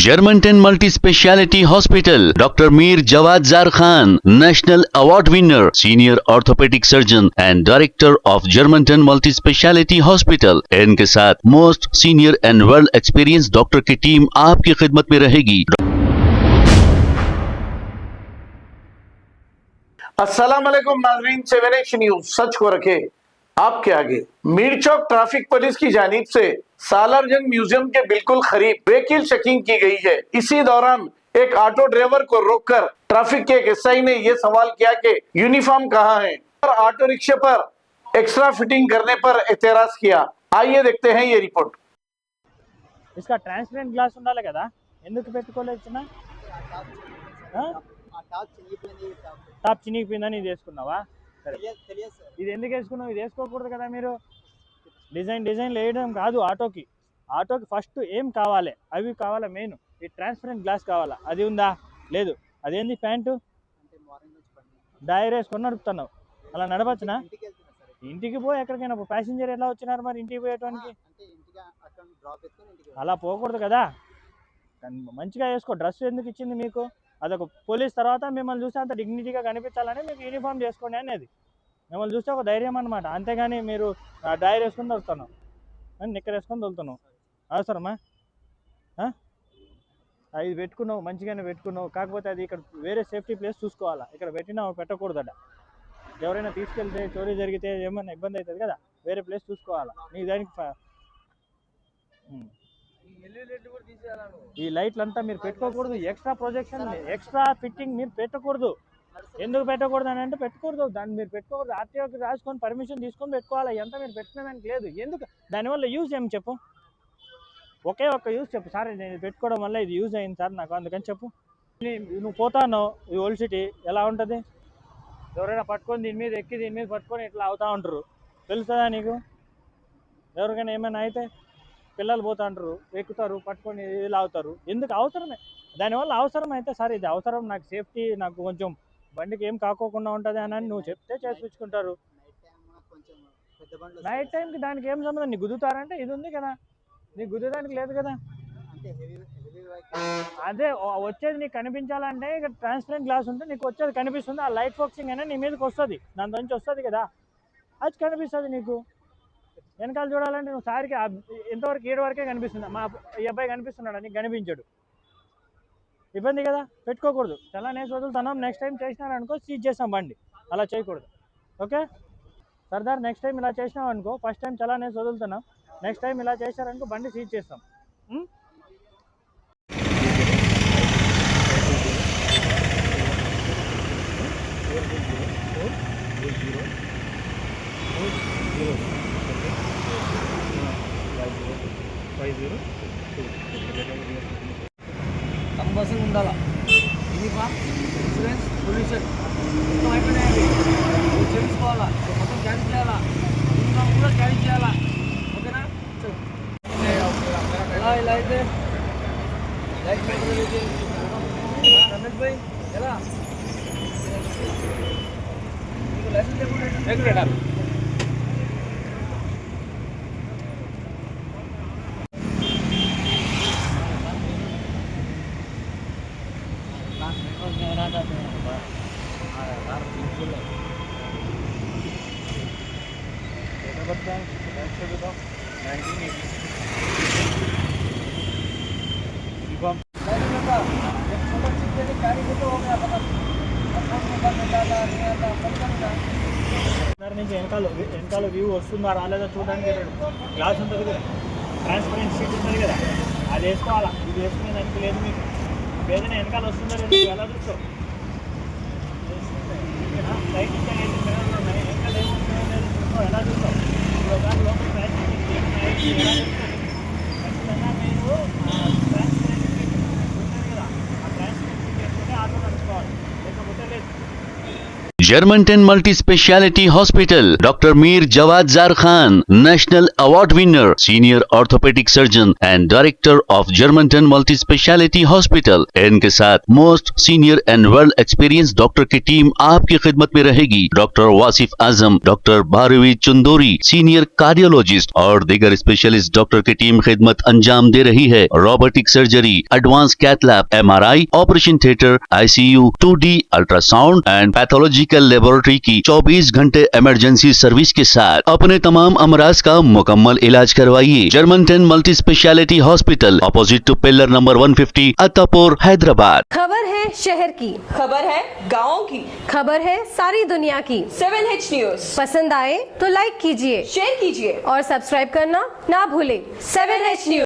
Germantown Multi Speciality Hospital, Dr. Mir Jawad Zar Khan, National Award winner, Senior Orthopedic Surgeon and Director of Germantown Multi Speciality Hospital. इनके साथ most senior and well experience doctor की team आपकी खिदमत में रहेगी। अस्सलाम वालेकुम नाज़रीन, 7 न्यूज सच को रखे आपके आगे। मीरचौक ट्रैफिक पुलिस की जानिब से सालारजंग म्यूजियम के बिल्कुल करीब व्हीकल चेकिंग की गई है। इसी दौरान एक ऑटो ड्राइवर को रोककर ट्रैफिक के एक एसआई ने यह सवाल किया कि यूनिफॉर्म कहाँ है और ऑटो रिक्शे पर एक्स्ट्रा फिटिंग करने पर एतराज किया। आइए देखते हैं ये रिपोर्ट। इसका ट्रांसपेरेंट ग्लास ఉండాలి కదా, ఎందుకు పెట్టుకోలేదు? టాప్ చినిగిపోయిందని ఇది వేసుకున్నావా? సరే, ఇది ఎందుకు వేసుకున్నావు? ఇది వేసుకోకూడదు కదా మీరు. డిజైన్ వేయడం కాదు, ఆటోకి ఫస్ట్ ఏం కావాలి, అవి కావాలా మెయిన్. ఈ ట్రాన్స్పరెంట్ గ్లాస్ కావాలా, అది ఉందా? లేదు. అదేంది ప్యాంటు డైర్ వేసుకొని నడుపుతున్నావు, అలా నడపచ్చునా? ఇంటికి పోయి ఎక్కడికైనా ప్యాసింజర్ ఎలా వచ్చినారు మరి ఇంటికి పోయేటానికి? అలా పోకూడదు కదా, మంచిగా వేసుకో. డ్రెస్ ఎందుకు ఇచ్చింది మీకు? అదొక పోలీస్ తర్వాత మిమ్మల్ని చూస్తే అంత డిగ్నిటీగా కనిపించాలని మీకు యూనిఫామ్ చేసుకోండి అనేది. మిమ్మల్ని చూస్తే ఒక ధైర్యం అనమాట. అంతేగాని మీరు డైర్ వేసుకొని దొరుకుతున్నావు, నిక్కర్ వేసుకొని దొరుకుతున్నావు. అవసరమా? ఇది పెట్టుకున్నావు, మంచిగానే పెట్టుకున్నావు. కాకపోతే అది ఇక్కడ వేరే సేఫ్టీ ప్లేస్ చూసుకోవాలా. ఇక్కడ పెట్టినా పెట్టకూడదట. ఎవరైనా తీసుకెళ్తే చోరీ జరిగితే ఏమైనా ఇబ్బంది అవుతుంది కదా, వేరే ప్లేస్ చూసుకోవాలా. నీ దానికి ఈ లైట్లంతా మీరు పెట్టుకోకూడదు. ఎక్స్ట్రా ప్రొజెక్షన్, ఎక్స్ట్రా ఫిట్టింగ్ మీరు పెట్టకూడదు. ఎందుకు పెట్టకూడదు అని అంటే పెట్టుకూడదు, దాన్ని మీరు పెట్టుకోకూడదు. ఆర్టీఓకి రాసుకొని పర్మిషన్ తీసుకొని పెట్టుకోవాలి. ఎంత మీరు పెట్టుకునేదానికి లేదు. ఎందుకు? దానివల్ల యూజ్ ఏమి చెప్పు? ఒకే ఒక్క యూజ్ చెప్పు. సార్ నేను పెట్టుకోవడం వల్ల ఇది యూజ్ అయింది సార్ నాకు, అందుకని చెప్పు. నువ్వు పోతాను ఈ ఓల్డ్ సిటీ ఎలా ఉంటుంది? ఎవరైనా పట్టుకొని దీని మీద ఎక్కి దీని మీద పట్టుకొని ఇట్లా అవుతూ ఉంటారు, తెలుస్తుందా నీకు? ఎవరికైనా ఏమైనా అయితే పిల్లలు పోతా అంటారు, ఎక్కుతారు, పట్టుకొని ఇలా అవుతారు. ఎందుకు? అవసరమే. దానివల్ల అవసరం అయితే సార్ ఇది అవసరం, నాకు సేఫ్టీ, నాకు కొంచెం బండికి ఏం కాకోకుండా ఉంటుంది అని నువ్వు చెప్తే చేపించుకుంటారు. నైట్ టైంకి దానికి ఏం సంబంధం? నీకు గుద్దుతారంటే ఇది ఉంది కదా, నీకు గుద్దడానికి లేదు కదా. అదే వచ్చేది నీకు కనిపించాలంటే ఇక్కడ ట్రాన్స్పరెంట్ గ్లాస్ ఉంటే నీకు వచ్చేది కనిపిస్తుంది. ఆ లైట్ ఫోకసింగ్ అయినా నీ మీదకి వస్తుంది, దాని నుంచి వస్తుంది కదా, అది కనిపిస్తుంది నీకు. వెనకాల చూడాలంటే నువ్వు సారికి ఎంతవరకు 7 వరకే కనిపిస్తుంది. మా ఈ అబ్బాయి కనిపిస్తున్నాడు, నీకు కనిపించాడు, ఇబ్బంది కదా. పెట్టుకోకూడదు. చాలా నేసి వదులుతున్నాం. నెక్స్ట్ టైం చేసినారనుకో సీజ్ చేస్తాం బండి. అలా చేయకూడదు, ఓకే సర్దార్? నెక్స్ట్ టైం ఇలా చేసినాం అనుకో, ఫస్ట్ టైం చాలా నేసి వదులుతున్నాం, నెక్స్ట్ టైం ఇలా చేశారనుకో బండి సీజ్ చేస్తాం. కంపల్సరీ ఉండాలా యూనిఫామ్, ఇన్సూరెన్స్, పొల్యూషన్ మొత్తం అయిపోయినాయి. నువ్వు తెలుసుకోవాలా, మొత్తం క్యారీ చేయాలా, యూనిఫామ్ కూడా క్యారీ చేయాలా, ఓకేనా? ఎలా ఇలా అయితే లైట్ రమేష్ భాయ్ ఎలా మీకు లైసెన్స్ లేకుండా నుంచి వెనకాల వ్యూ వస్తుందా రాలేదా చూడడానికి గ్లాస్ ఉంటుంది కదా, ట్రాన్స్పరెంట్ షీట్ ఉంటుంది కదా, అది వేసుకోవాలా. ఇది వేసుకునే దానికి లేదు మీకు. ఏదైనా వెనకాల వస్తుందా లేదు ఎలా చూస్తావు? లైట్ వెనకాల ఏమొస్తుందో ఎలా చూస్తావు? ఒకసారి లోపల ట్రాన్స్పరెంట్ ఎలా చూస్తావు? ఖచ్చితంగా మీరు ట్రాన్స్పరెంట్ షీట్ ఉంటుంది కదా, ఆ ట్రాన్స్పరెంట్ షీట్ వేసుకుంటే ఆటో నడుచుకోవాలి, లేకపోతే లేదు. Germanten multi speciality hospital, doctor Mir Jawad Zar Khan, national award winner, senior orthopaedic surgeon and director of Germanten multi speciality hospital. इनके साथ most senior and well experience doctor की टीम आपकी खिदमत में रहेगी। Doctor Wasif Azam, doctor Bharvi Chandori, senior cardiologist और दीगर स्पेशलिस्ट डॉक्टर की टीम खिदमत अंजाम दे रही है। Robotic surgery, advance cath lab, MRI, operation theatre, ICU, 2D ultrasound and pathological laboratory की 24 घंटे इमरजेंसी सर्विस के साथ अपने तमाम अमराज का मुकम्मल इलाज करवाइए। Germanton multi speciality hospital, opposite to pillar number 150, Attapur, Hyderabad. खबर है शहर की, खबर है गाँव की, खबर है सारी दुनिया की। 7H न्यूज पसंद आए तो लाइक कीजिए, शेयर कीजिए और सब्सक्राइब करना ना भूलें। 7H news.